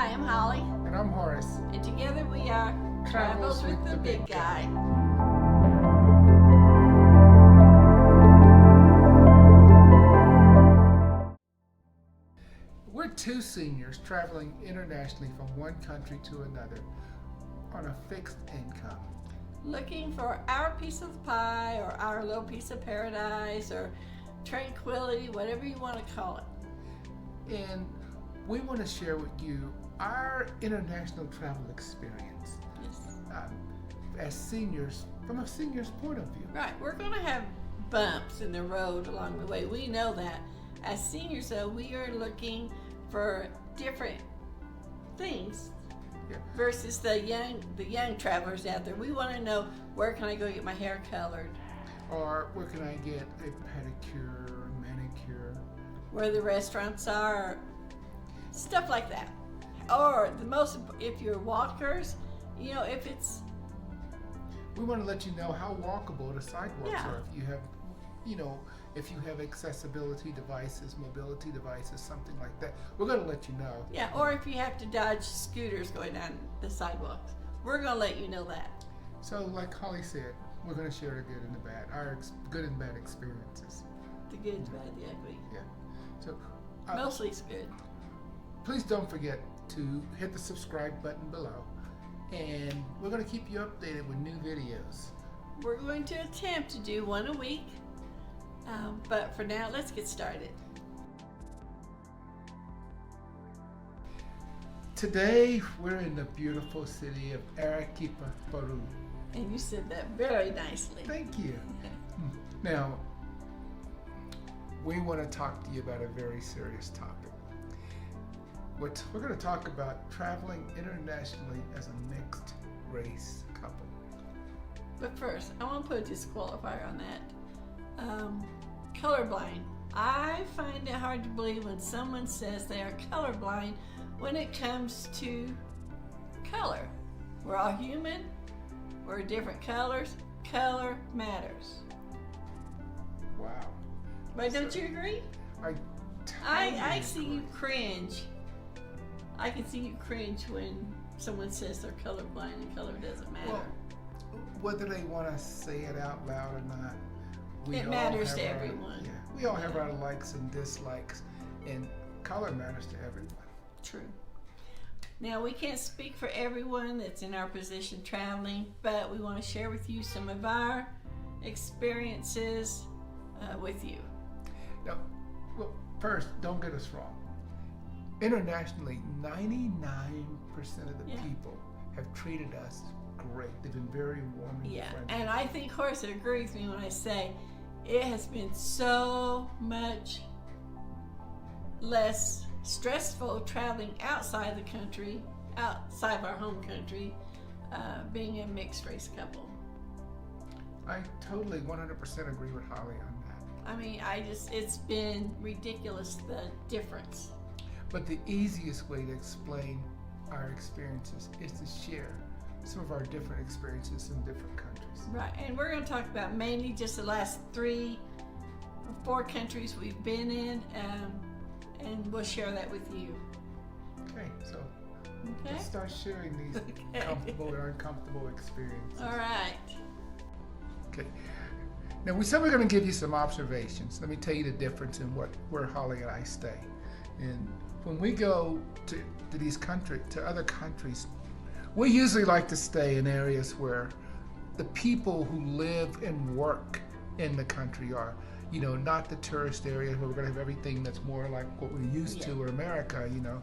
Hi, I'm Holly. And I'm Horace. And together we are Travels with the Big Guy. We're two seniors traveling internationally from one country to another on a fixed income. Looking for our piece of the pie or our little piece of paradise or tranquility, whatever you want to call it. And we want to share with you our international travel experience. Yes. As seniors, from a senior's point of view. Right, we're going to have bumps in the road along the way. We know that. As seniors, though, we are looking for different things versus the young travelers out there. We want to know, where can I go get my hair colored? Or where can I get a pedicure or manicure? Where the restaurants are, stuff like that. Or if you're walkers, if it's... We want to let you know how walkable the sidewalks Yeah. are. If you have accessibility devices, mobility devices, something like that, we're going to let you know. Yeah, or if you have to dodge scooters going down the sidewalks, we're going to let you know that. So, like Holly said, we're going to share the good and the bad, our good and bad experiences. The good, the bad, the ugly. Yeah. So, Mostly it's good. please don't forget to hit the subscribe button below, and we're going to keep you updated with new videos. We're going to attempt to do one a week, but for now, let's get started. Today, we're in the beautiful city of Arequipa, Peru. And you said that very nicely. Thank you. Now, we want to talk to you about a very serious topic. We're going to talk about traveling internationally as a mixed race couple. But first, I want to put a disqualifier on that. Colorblind. I find it hard to believe when someone says they are colorblind when it comes to color. We're all human. We're different colors. Color matters. Wow. But don't you agree? I see you cringe. I can see you cringe when someone says they're colorblind and color doesn't matter. Well, whether they want to say it out loud or not, it matters to everyone. We all have our likes and dislikes, and color matters to everyone. True. Now, we can't speak for everyone that's in our position traveling, but we want to share with you some of our experiences with you. Now, well, first, don't get us wrong. Internationally, 99% of the people have treated us great. They've been very warm and friendly. And I think Horace would agree with me when I say it has been so much less stressful traveling outside the country, outside of our home country, being a mixed race couple. I totally 100% agree with Holly on that. I mean, it's been ridiculous, the difference. But the easiest way to explain our experiences is to share some of our different experiences in different countries. Right, and we're going to talk about mainly just the last 3 or 4 countries we've been in, and we'll share that with you. Okay, so let's start sharing these comfortable or uncomfortable experiences. All right. Okay. Now, we said we're going to give you some observations. Let me tell you the difference in where Holly and I stay. And when we go to other countries, we usually like to stay in areas where the people who live and work in the country are, not the tourist areas where we're going to have everything that's more like what we're used to in America, and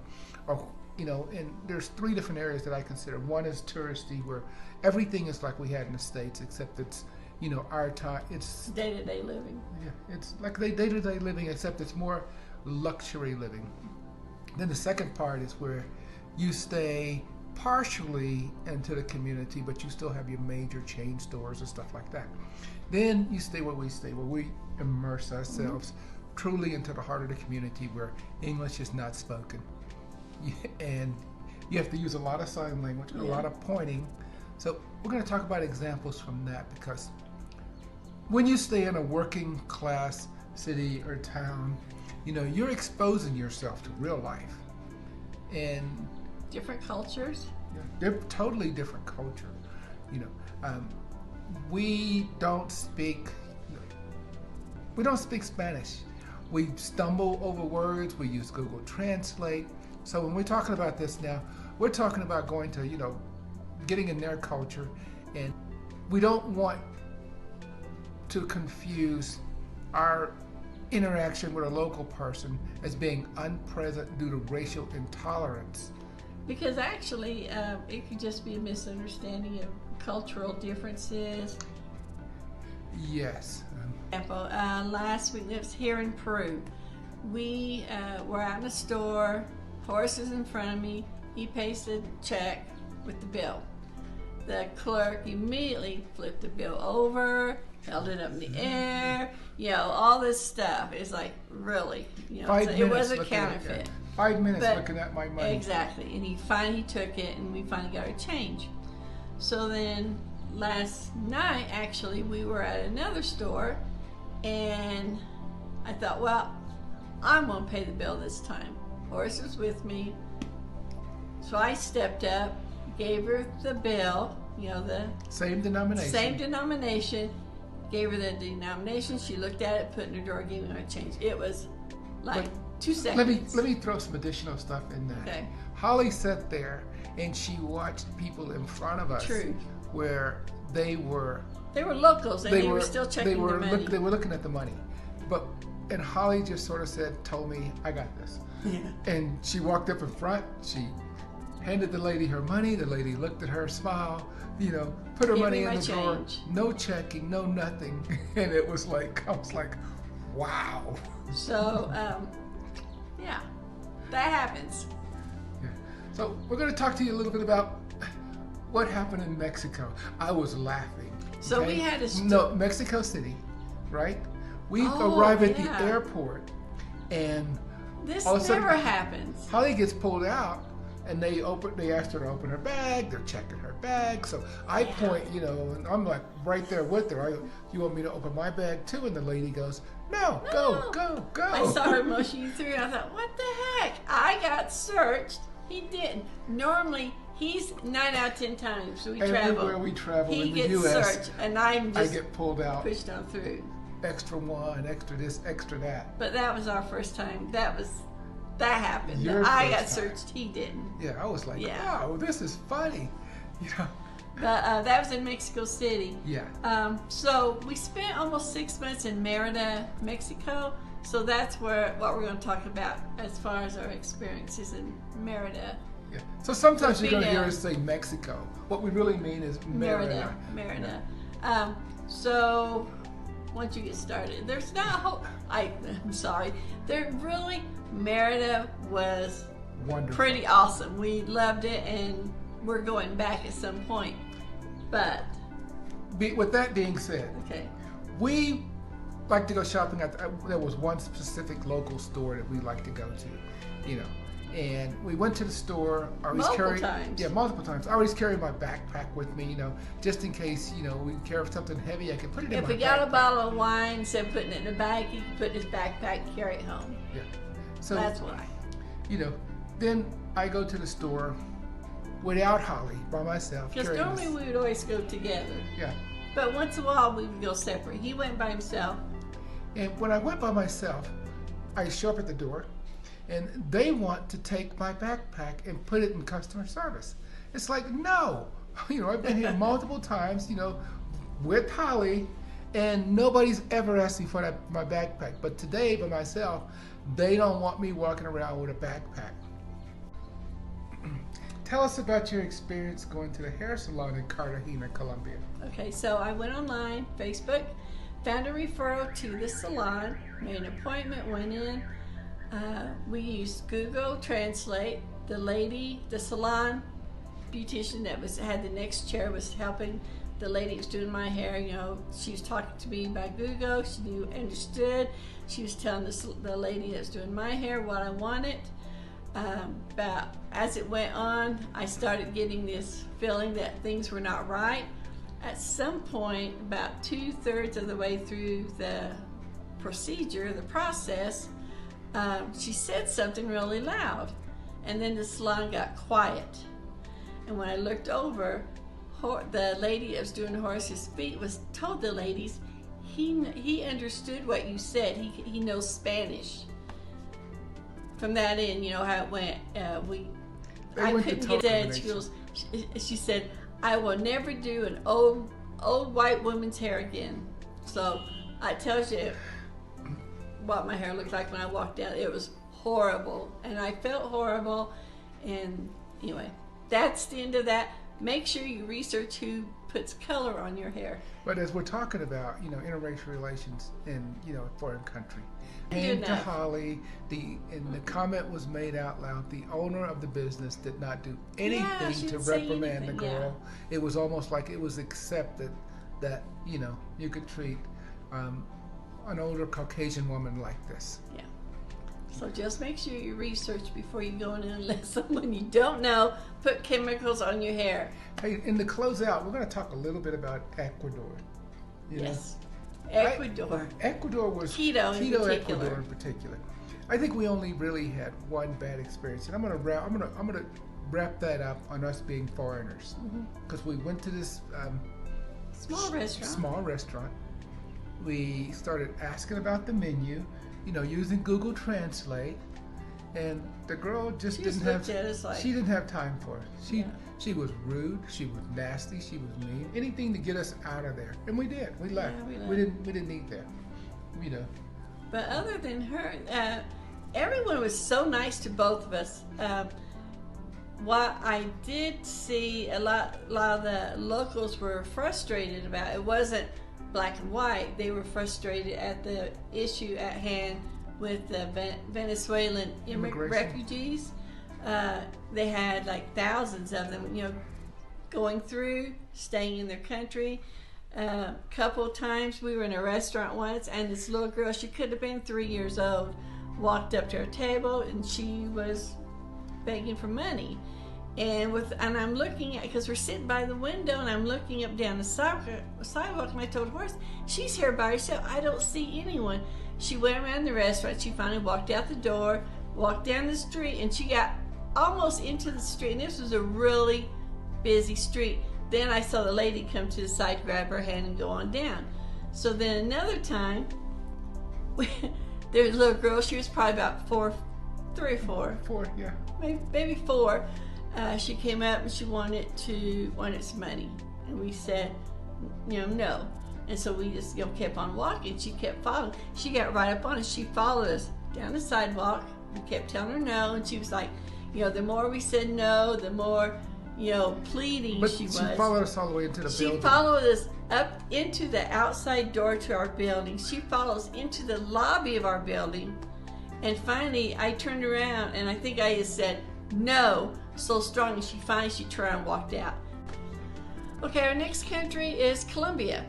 there's 3 different areas that I consider. One is touristy, where everything is like we had in the States, except it's, our time, it's day-to-day living. Yeah, it's like day-to-day living, except it's more luxury living. Then the second part is where you stay partially into the community, but you still have your major chain stores and stuff like that. Then you stay where we immerse ourselves truly into the heart of the community, where English is not spoken. And you have to use a lot of sign language and a lot of pointing. So we're going to talk about examples from that, because when you stay in a working class city or town, you're exposing yourself to real life. And different cultures. Yeah, they're totally different culture. You know, we don't speak Spanish. We stumble over words. We use Google Translate. So when we're talking about this now, we're talking about going to, getting in their culture, and we don't want to confuse our interaction with a local person as being unpleasant due to racial intolerance. Because actually, it could just be a misunderstanding of cultural differences. Yes. Example, last week, it was here in Peru. We were out in a store, horse is in front of me, he pays the check with the bill. The clerk immediately flipped the bill over, held it up in the air, all this stuff. It's like, really? It was a counterfeit. 5 minutes looking at my money. Exactly, and he finally took it, and we finally got our change. So then last night, actually, we were at another store, and I thought, well, I'm going to pay the bill this time. Horace was with me, so I stepped up, gave her the bill, the same denomination, gave her the denomination. She looked at it, put it in her drawer, gave me my change. It was like 2 seconds. Let me throw some additional stuff in there. Okay. Holly sat there and she watched people in front of us. True. Where they were locals and they were still checking their money. They were looking at the money. And Holly just sort of told me, I got this. Yeah. And she walked up in front, she handed the lady her money, the lady looked at her, smiled, put her money in the drawer, no checking, no nothing. And I was like, wow. So, yeah, that happens. Yeah. So we're going to talk to you a little bit about what happened in Mexico. I was laughing. So we had Mexico City, right? We arrive at the airport, and this all of a sudden, never happens. Holly gets pulled out, and they asked her to open her bag. They're checking her bag. So I point, and I'm like right there with her. You want me to open my bag too? And the lady goes, no, go. I saw her motion you through, and I thought, what the heck? I got searched. He didn't. Normally, he's 9 out of 10 times Everywhere we travel he in the gets U.S., searched, and I get pulled out, pushed on through. Extra one, extra this, extra that. But that was our first time. That happened. I got searched. He didn't. Yeah, I was like, wow, this is funny. But that was in Mexico City. Yeah. So we spent almost 6 months in Merida, Mexico. So that's what we're going to talk about as far as our experiences in Merida. Yeah. So sometimes you're going to hear us say Mexico. What we really mean is Merida. Merida. So once you get started, there's not a whole. I'm sorry. Merida was wonderful. Pretty awesome. We loved it, and we're going back at some point. But with that being said, okay, we like to go shopping there was one specific local store that we like to go to, and we went to the store. Multiple times. Yeah, multiple times. I always carry my backpack with me, just in case, we care of something heavy, I can put it in my backpack. If we got a bottle of wine, instead of putting it in a bag, you can put it in his backpack and carry it home. Yeah. So that's why. Then I go to the store without Holly, by myself. Because normally we would always go together. Yeah. But once in a while we would go separate. He went by himself. And when I went by myself, I show up at the door, and they want to take my backpack and put it in customer service. It's like, no. I've been here multiple times, with Holly, and nobody's ever asked me for my backpack. But today, by myself, they don't want me walking around with a backpack. Tell us about your experience going to the hair salon in Cartagena, Colombia. Okay, so I went online, Facebook, found a referral to the salon, made an appointment, went in. We used Google Translate. The salon beautician that had the next chair was helping the lady that was doing my hair. She was talking to me by Google. She understood. She was telling the lady that was doing my hair what I wanted. But as it went on, I started getting this feeling that things were not right. At some point, about 2/3 of the way through the process, she said something really loud. and then the salon got quiet. And when I looked over, the lady that was doing Horace's feet told the ladies, he understood what you said. He knows Spanish. From that in, you know how it went. I couldn't get that. She said, I will never do an old white woman's hair again. So I tells you what my hair looked like when I walked out. It was horrible, and I felt horrible. And anyway, that's the end of that. Make sure you research who puts color on your hair. But as we're talking about, interracial relations in, a foreign country, came to Holly, and the comment was made out loud. The owner of the business did not do anything to reprimand the girl. Yeah. It was almost like it was accepted that, you could treat an older Caucasian woman like this. Yeah. So just make sure you research before you go in and let someone you don't know put chemicals on your hair. Hey, in the closeout, we're going to talk a little bit about Ecuador. Yes. Ecuador. Ecuador was Quito in particular. Ecuador in particular. I think we only really had one bad experience, and I'm gonna wrap that up on us being foreigners, because we went to this small restaurant. We started asking about the menu, using Google Translate, and the girl just didn't have time for it. She was rude, she was nasty, she was mean, anything to get us out of there. And we did. We left. Yeah, we didn't eat there. But other than her, everyone was so nice to both of us. What I did see, a lot of the locals were frustrated about it wasn't black and white. They were frustrated at the issue at hand with the Venezuelan refugees. They had like thousands of them, going through, staying in their country. Couple of times we were in a restaurant once, and this little girl, she could have been 3 years old, walked up to our table, and she was begging for money. And I'm looking at, because we're sitting by the window, and I'm looking up down the sidewalk, and I told Horace, she's here by herself. I don't see anyone. She went around the restaurant. She finally walked out the door, walked down the street, and she got almost into the street. And this was a really busy street. Then I saw the lady come to the side, grab her hand, and go on down. So then another time, there was a little girl. She was probably about 3 or 4. 4, yeah. Maybe 4. She came up and she wanted some money, and we said, no. And so we just kept on walking. She kept following. She got right up on us. She followed us down the sidewalk. We kept telling her no, and she was like, the more we said no, the more pleading she was. But she followed us all the way into the building. She followed us up into the outside door to our building. She followed us into the lobby of our building, and finally I turned around, and I think I just said no so strong, and she finally turned and walked out. Okay, our next country is Colombia.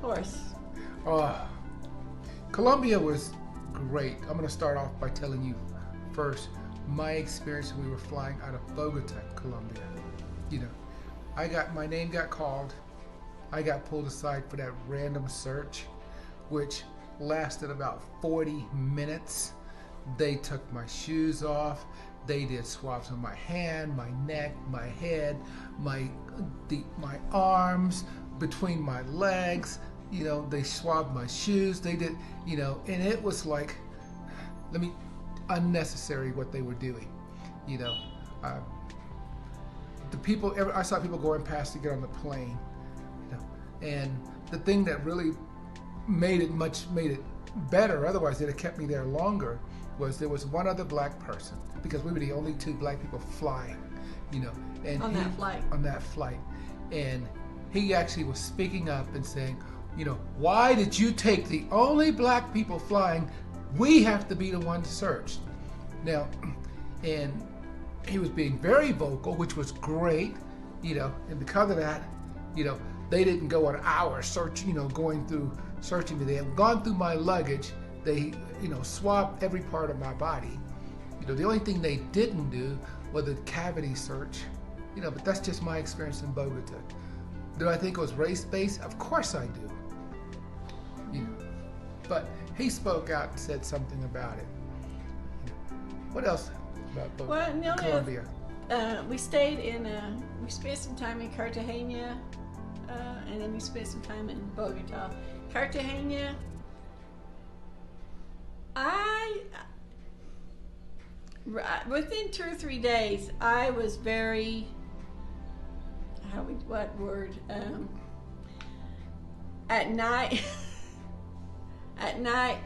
Horace. Colombia was great. I'm going to start off by telling you first my experience when we were flying out of Bogota, Colombia. My name got called. I got pulled aside for that random search, which lasted about 40 minutes. They took my shoes off. They did swabs on my hand, my neck, my head, my arms, between my legs. They swabbed my shoes. They did, and it was like, unnecessary what they were doing. I saw people going past to get on the plane. And the thing that really made it better, otherwise they'd have kept me there longer, was there was one other black person, because we were the only 2 black people flying, and on that flight. And he actually was speaking up and saying, why did you take the only black people flying? We have to be the ones searched. Now, and he was being very vocal, which was great, and because of that, they didn't go an hour searching, going through searching me. They had gone through my luggage. They, swabbed every part of my body. The only thing they didn't do was a cavity search, but that's just my experience in Bogota. Do I think it was race-based? Of course I do. But he spoke out and said something about it. What else? about Well, no, Colombia. we stayed in. We spent some time in Cartagena, and then we spent some time in Bogota. Cartagena. Within 2 or 3 days, I was very. What word? At night. At night,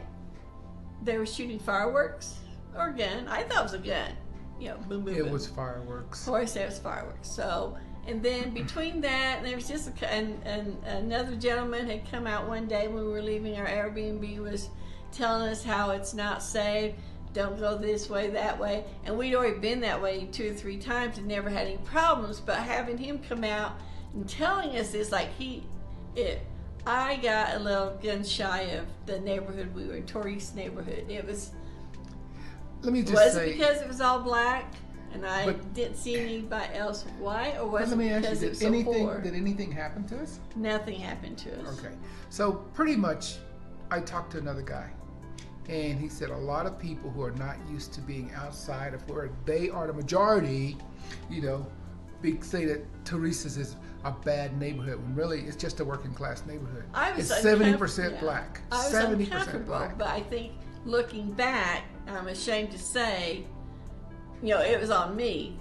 they were shooting fireworks or a gun. I thought it was a gun. You know, boom, boom, It boom. was fireworks. Of course, there was fireworks. So, and then between that, there was just and another gentleman had come out one day when we were leaving our Airbnb, was telling us how it's not safe. Don't go this way, that way. And we'd already been that way 2 or 3 times and never had any problems. But having him come out and telling us this, like I got a little gun shy of the neighborhood we were in, Tourist neighborhood. It was. Let me just Was say. it because it was all black and I But- didn't see anybody else white, or was Let me it ask because you: it was so poor? did anything happen to us? Nothing happened to us. Okay, so pretty much, I talked to another guy, and he said a lot of people who are not used to being outside of where they are the majority, you know, say that Teresa's is a bad neighborhood when really it's just a working class neighborhood. I was It's 70% black. I was 70% uncomfortable, black. but I think looking back, I'm ashamed to say, you know, it was on me.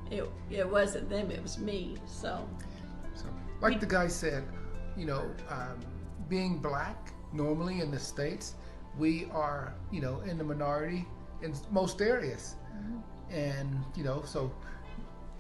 It wasn't them, it was me. So Like the guy said, you know, being black, normally in the States, we are, you know, in the minority in most areas. And, you know, so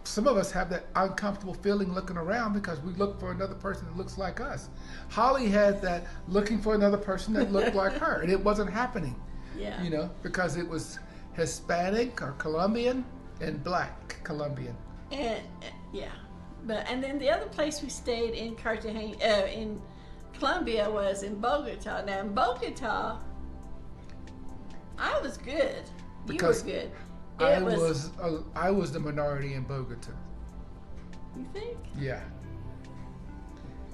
some of us have that uncomfortable feeling looking around because we look for another person that looks like us. Holly had that looking for another person that looked like her, and it wasn't happening, yeah. you know, because it was Hispanic or Colombian and black Colombian. And yeah, and then the other place we stayed in Cartagena, in Colombia, was in Bogota. Now in Bogota, I was good. Because you were good. I was the minority in Bogota. You think? Yeah.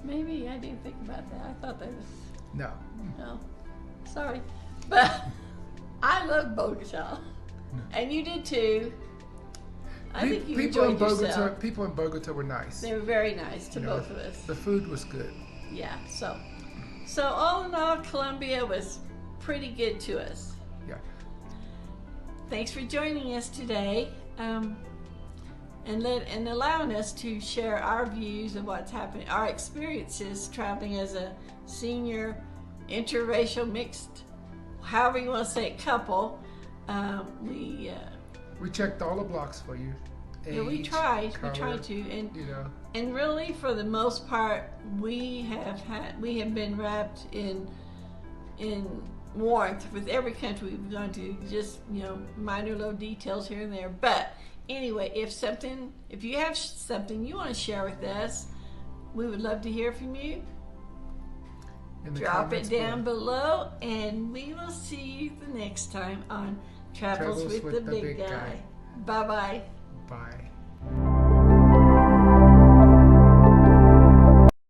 Maybe I didn't think about that. I thought that was No. no. Sorry, but I love Bogota, and you did too. I think you enjoyed yourself. People in Bogota were nice. They were very nice to You know, both of us. The food was good. Yeah. So all in all, Colombia was pretty good to us. Yeah. Thanks for joining us today, and allowing us to share our views of what's happening, our experiences traveling as a senior, interracial, mixed, however you want to say it, couple. We checked all the blocks for you. Yeah, we Age, tried color, to, and you know. And really, for the most part, we have been wrapped in warmth with every country we've gone to. Just, you know, minor little details here and there. But anyway, if you have something you want to share with us, we would love to hear from you. In the Drop it comments down below, and we will see you the next time on Travels with the Big Guy. Bye bye. Bye.